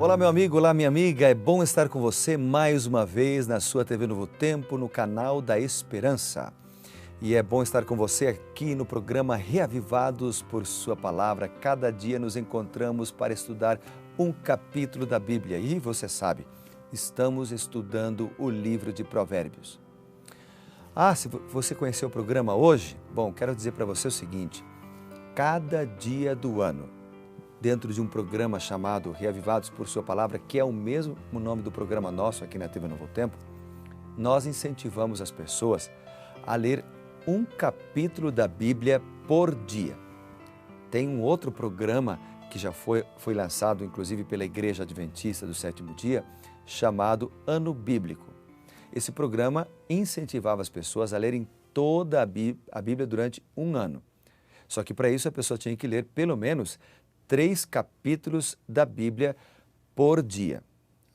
Olá, meu amigo, olá, minha amiga. É bom estar com você mais uma vez na sua TV Novo Tempo, no canal da Esperança. E é bom estar com você aqui no programa Reavivados por Sua Palavra. Cada dia nos encontramos para estudar um capítulo da Bíblia. E você sabe, estamos estudando o livro de Provérbios. Se você conheceu o programa hoje, bom, quero dizer para você o seguinte: cada dia do ano, dentro de um programa chamado Reavivados por Sua Palavra, que é o mesmo nome do programa nosso aqui na TV Novo Tempo, nós incentivamos as pessoas a ler um capítulo da Bíblia por dia. Tem um outro programa que já foi lançado, inclusive pela Igreja Adventista do Sétimo Dia, chamado Ano Bíblico. Esse programa incentivava as pessoas a lerem toda a Bíblia durante um ano. Só que para isso a pessoa tinha que ler pelo menos 3 capítulos da Bíblia por dia.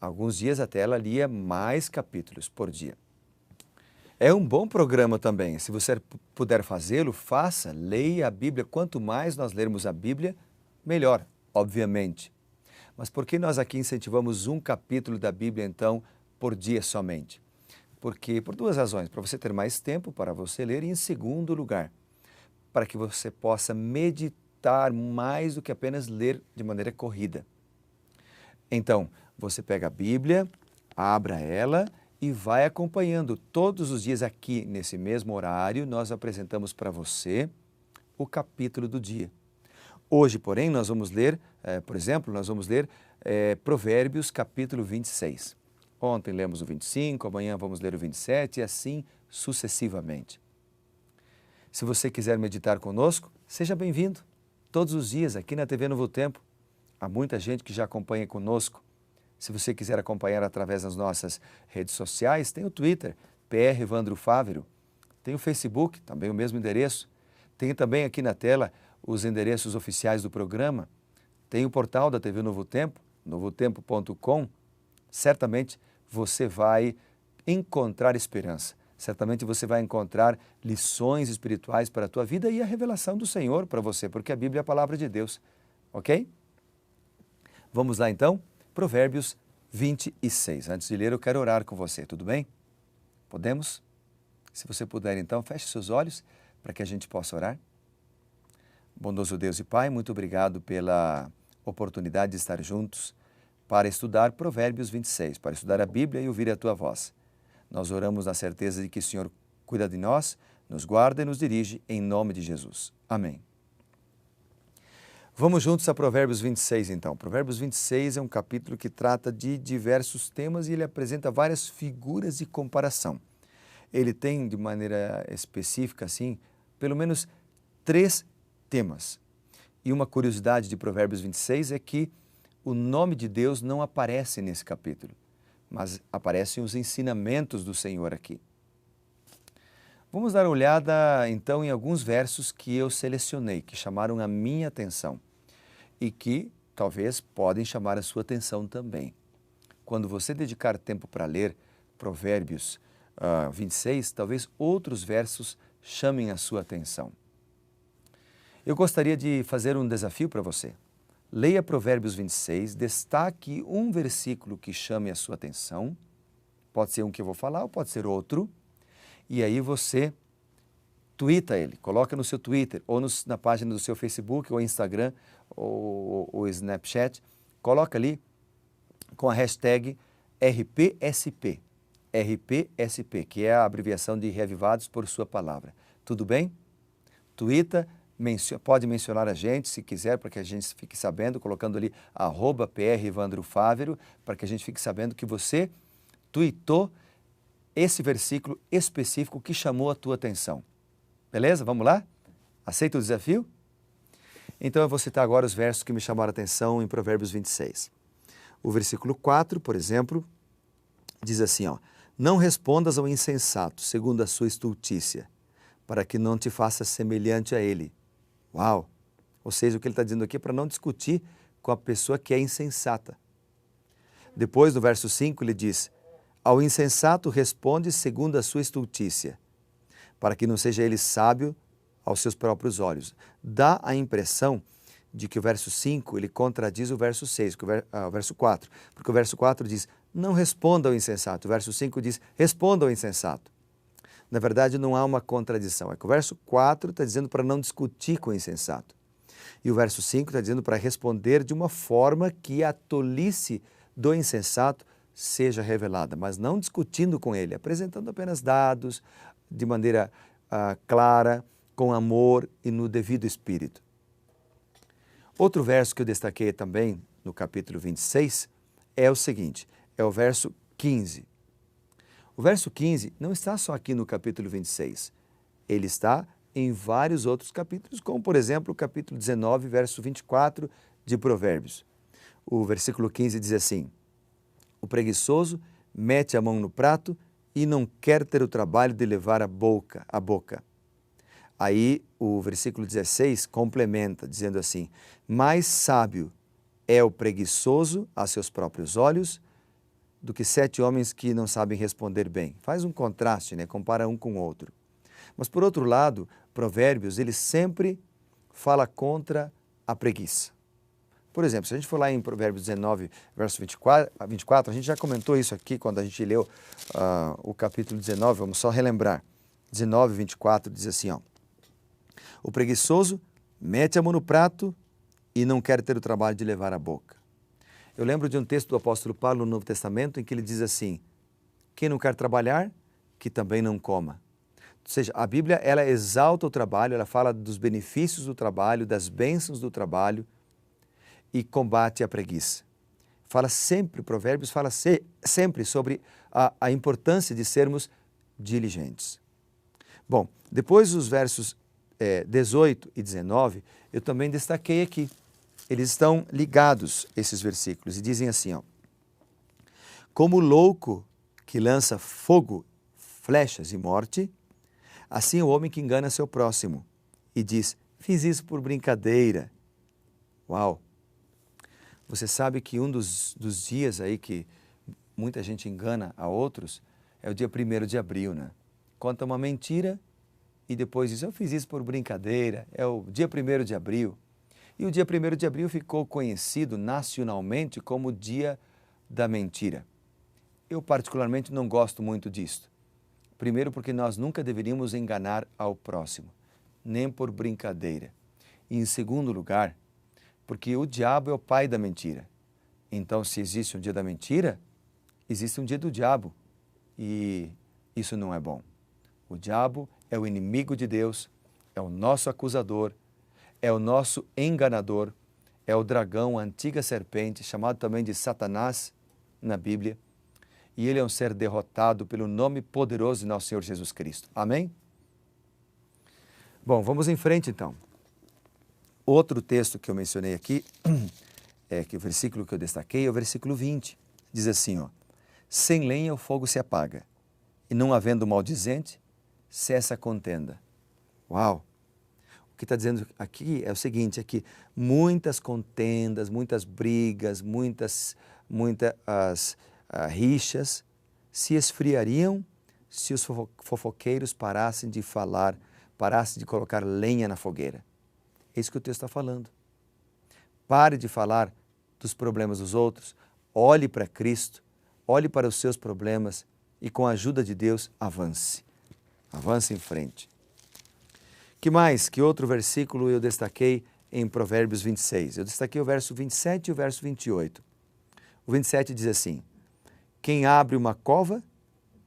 Alguns dias até ela lia mais capítulos por dia. É um bom programa também. Se você puder fazê-lo, faça, leia a Bíblia. Quanto mais nós lermos a Bíblia, melhor, obviamente. Mas por que nós aqui incentivamos um capítulo da Bíblia, então, por dia somente? Porque por 2 razões. Para você ter mais tempo para você ler e, em segundo lugar, para que você possa meditar mais do que apenas ler de maneira corrida. Então, você pega a Bíblia, abra ela e vai acompanhando. Todos os dias aqui, nesse mesmo horário, nós apresentamos para você o capítulo do dia. Hoje, porém, nós vamos ler, por exemplo, Provérbios capítulo 26. Ontem lemos o 25, amanhã vamos ler o 27 e assim sucessivamente. Se você quiser meditar conosco, seja bem-vindo. Todos os dias aqui na TV Novo Tempo. Há muita gente que já acompanha conosco. Se você quiser acompanhar através das nossas redes sociais, tem o Twitter, PR Evandro Fávero. Tem o Facebook, também o mesmo endereço. Tem também aqui na tela os endereços oficiais do programa. Tem o portal da TV Novo Tempo, novotempo.com. Certamente você vai encontrar esperança. Certamente você vai encontrar lições espirituais para a tua vida e a revelação do Senhor para você, porque a Bíblia é a palavra de Deus, ok? Vamos lá então, Provérbios 26. Antes de ler, eu quero orar com você, tudo bem? Podemos? Se você puder então, feche seus olhos para que a gente possa orar. Bondoso Deus e Pai, muito obrigado pela oportunidade de estar juntos para estudar Provérbios 26, para estudar a Bíblia e ouvir a tua voz. Nós oramos na certeza de que o Senhor cuida de nós, nos guarda e nos dirige em nome de Jesus. Amém. Vamos juntos a Provérbios 26, então. Provérbios 26 é um capítulo que trata de diversos temas e ele apresenta várias figuras de comparação. Ele tem, de maneira específica, assim, pelo menos 3 temas. E uma curiosidade de Provérbios 26 é que o nome de Deus não aparece nesse capítulo, mas aparecem os ensinamentos do Senhor aqui. Vamos dar uma olhada, então, em alguns versos que eu selecionei, que chamaram a minha atenção e que talvez podem chamar a sua atenção também. Quando você dedicar tempo para ler Provérbios 26, talvez outros versos chamem a sua atenção. Eu gostaria de fazer um desafio para você. Leia Provérbios 26, destaque um versículo que chame a sua atenção. Pode ser um que eu vou falar ou pode ser outro. E aí você tuita ele, coloca no seu Twitter ou na página do seu Facebook ou Instagram ou Snapchat. Coloca ali com a hashtag RPSP, RPSP, que é a abreviação de Reavivados por Sua Palavra. Tudo bem? Tuita. Pode mencionar a gente, se quiser, para que a gente fique sabendo, colocando ali @PR Evandro Fávero, para que a gente fique sabendo que você tuitou esse versículo específico que chamou a tua atenção. Beleza? Vamos lá? Aceita o desafio? Então eu vou citar agora os versos que me chamaram a atenção em Provérbios 26. O versículo 4, por exemplo, diz assim, não respondas ao insensato segundo a sua estultícia, para que não te faça semelhante a ele. Uau! Ou seja, o que ele está dizendo aqui é para não discutir com a pessoa que é insensata. Depois, no verso 5, ele diz, ao insensato responde segundo a sua estultícia, para que não seja ele sábio aos seus próprios olhos. Dá a impressão de que o verso 5 ele contradiz o verso 6, o verso 4, porque o verso 4 diz, não responda ao insensato, o verso 5 diz, responda ao insensato. Na verdade, não há uma contradição, é que o verso 4 está dizendo para não discutir com o insensato, e o verso 5 está dizendo para responder de uma forma que a tolice do insensato seja revelada, mas não discutindo com ele, apresentando apenas dados de maneira clara, com amor e no devido espírito. Outro verso que eu destaquei também no capítulo 26 é o seguinte, é o verso 15. O verso 15 não está só aqui no capítulo 26, ele está em vários outros capítulos, como por exemplo o capítulo 19, verso 24 de Provérbios. O versículo 15 diz assim, o preguiçoso mete a mão no prato e não quer ter o trabalho de levar a boca. Aí o versículo 16 complementa, dizendo assim, mais sábio é o preguiçoso a seus próprios olhos do que 7 homens que não sabem responder bem. Faz um contraste, né? Compara um com o outro. Mas por outro lado, Provérbios, ele sempre fala contra a preguiça. Por exemplo, se a gente for lá em Provérbios 19, verso 24, a gente já comentou isso aqui quando a gente leu o capítulo 19, vamos só relembrar. 19, 24 diz assim, ó, o preguiçoso mete a mão no prato e não quer ter o trabalho de levar a boca. Eu lembro de um texto do apóstolo Paulo no Novo Testamento em que ele diz assim, quem não quer trabalhar, que também não coma. Ou seja, a Bíblia ela exalta o trabalho, ela fala dos benefícios do trabalho, das bênçãos do trabalho e combate a preguiça. Fala sempre, Provérbios fala sempre sobre a importância de sermos diligentes. Bom, depois dos versos 18 e 19, eu também destaquei aqui. Eles estão ligados, esses versículos, e dizem assim, ó, como o louco que lança fogo, flechas e morte, assim o homem que engana seu próximo e diz, fiz isso por brincadeira. Uau! Você sabe que um dos dias aí que muita gente engana a outros é o dia 1º de abril, né? Conta uma mentira e depois diz, eu fiz isso por brincadeira, é o dia 1º de abril. E o dia 1º de abril ficou conhecido nacionalmente como o dia da mentira. Eu particularmente não gosto muito disto. Primeiro porque nós nunca deveríamos enganar ao próximo, nem por brincadeira. E em segundo lugar, porque o diabo é o pai da mentira. Então, se existe um dia da mentira, existe um dia do diabo. E isso não é bom. O diabo é o inimigo de Deus, é o nosso acusador, é o nosso enganador, é o dragão, a antiga serpente, chamado também de Satanás na Bíblia. E ele é um ser derrotado pelo nome poderoso de nosso Senhor Jesus Cristo. Amém? Bom, vamos em frente então. Outro texto que eu mencionei aqui, que o versículo que eu destaquei é o versículo 20. Diz assim, ó, sem lenha o fogo se apaga, e não havendo maldizente, cessa a contenda. Uau! O que está dizendo aqui é o seguinte, é que muitas contendas, muitas brigas, muitas rixas se esfriariam se os fofoqueiros parassem de falar, parassem de colocar lenha na fogueira. É isso que o texto está falando. Pare de falar dos problemas dos outros, olhe para Cristo, olhe para os seus problemas e com a ajuda de Deus avance. Avance em frente. Que mais? Que outro versículo eu destaquei em Provérbios 26? Eu destaquei o verso 27 e o verso 28. O 27 diz assim, quem abre uma cova,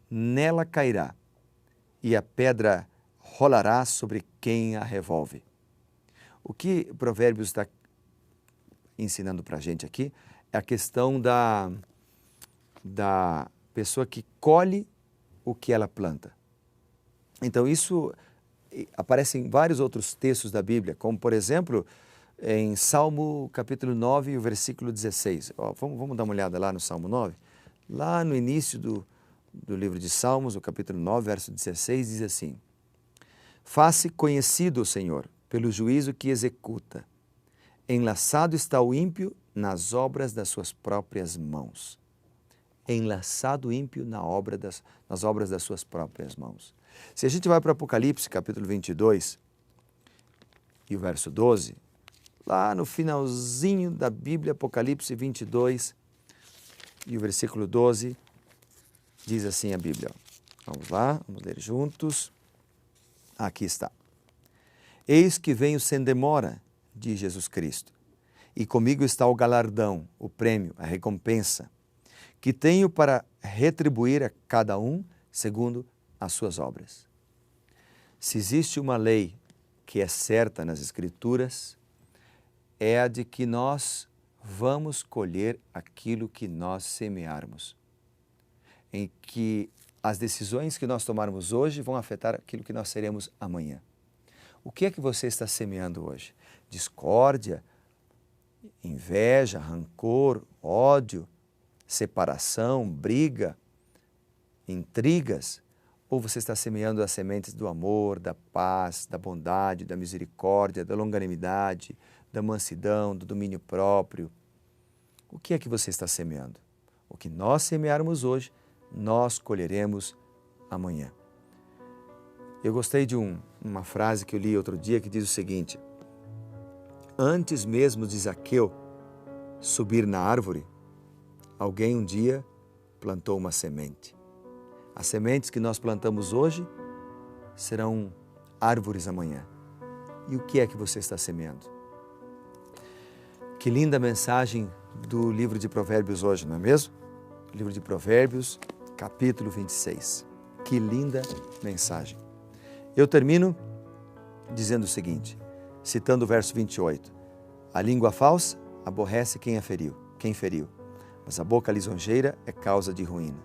nela cairá, e a pedra rolará sobre quem a revolve. O que Provérbios está ensinando para a gente aqui é a questão da pessoa que colhe o que ela planta. Então isso aparece em vários outros textos da Bíblia, como por exemplo em Salmo capítulo 9, o versículo 16. Vamos dar uma olhada lá no Salmo 9? Lá no início do livro de Salmos, o capítulo 9, verso 16, diz assim, faça conhecido o Senhor pelo juízo que executa. Enlaçado está o ímpio nas obras das suas próprias mãos. Enlaçado o ímpio nas obras das suas próprias mãos. Se a gente vai para Apocalipse, capítulo 22, e o verso 12, lá no finalzinho da Bíblia, Apocalipse 22 e o versículo 12, diz assim a Bíblia. Vamos lá, vamos ler juntos. Aqui está. Eis que venho sem demora, diz Jesus Cristo, e comigo está o galardão, o prêmio, a recompensa, que tenho para retribuir a cada um segundo as suas obras. Se existe uma lei que é certa nas Escrituras, é a de que nós vamos colher aquilo que nós semearmos. Em que as decisões que nós tomarmos hoje vão afetar aquilo que nós seremos amanhã. O que é que você está semeando hoje? Discórdia, inveja, rancor, ódio, separação, briga, intrigas? Ou você está semeando as sementes do amor, da paz, da bondade, da misericórdia, da longanimidade, da mansidão, do domínio próprio? O que é que você está semeando? O que nós semearmos hoje, nós colheremos amanhã. Eu gostei de uma frase que eu li outro dia que diz o seguinte: antes mesmo de Zaqueu subir na árvore, alguém um dia plantou uma semente. As sementes que nós plantamos hoje serão árvores amanhã. E o que é que você está semeando? Que linda mensagem do livro de Provérbios hoje, não é mesmo? Livro de Provérbios, capítulo 26. Que linda mensagem. Eu termino dizendo o seguinte, citando o verso 28. A língua falsa aborrece quem feriu, mas a boca lisonjeira é causa de ruína.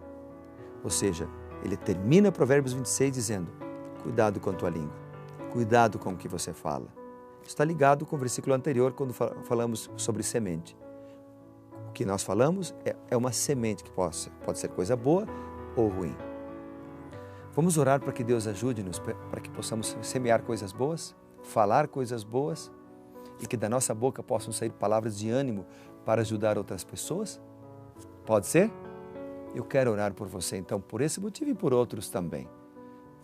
Ou seja, ele termina Provérbios 26 dizendo, cuidado com a tua língua, cuidado com o que você fala. Está ligado com o versículo anterior, quando falamos sobre semente. O que nós falamos é uma semente que pode ser coisa boa ou ruim. Vamos orar para que Deus ajude-nos, para que possamos semear coisas boas, falar coisas boas e que da nossa boca possam sair palavras de ânimo para ajudar outras pessoas? Pode ser? Eu quero orar por você, então, por esse motivo e por outros também.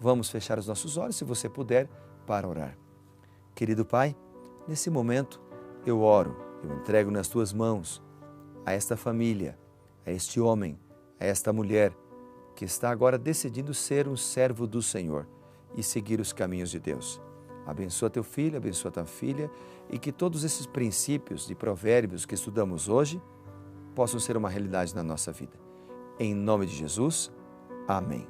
Vamos fechar os nossos olhos, se você puder, para orar. Querido Pai, nesse momento eu oro, eu entrego nas Tuas mãos a esta família, a este homem, a esta mulher que está agora decidindo ser um servo do Senhor e seguir os caminhos de Deus. Abençoa teu filho, abençoa tua filha e que todos esses princípios de provérbios que estudamos hoje possam ser uma realidade na nossa vida. Em nome de Jesus, amém.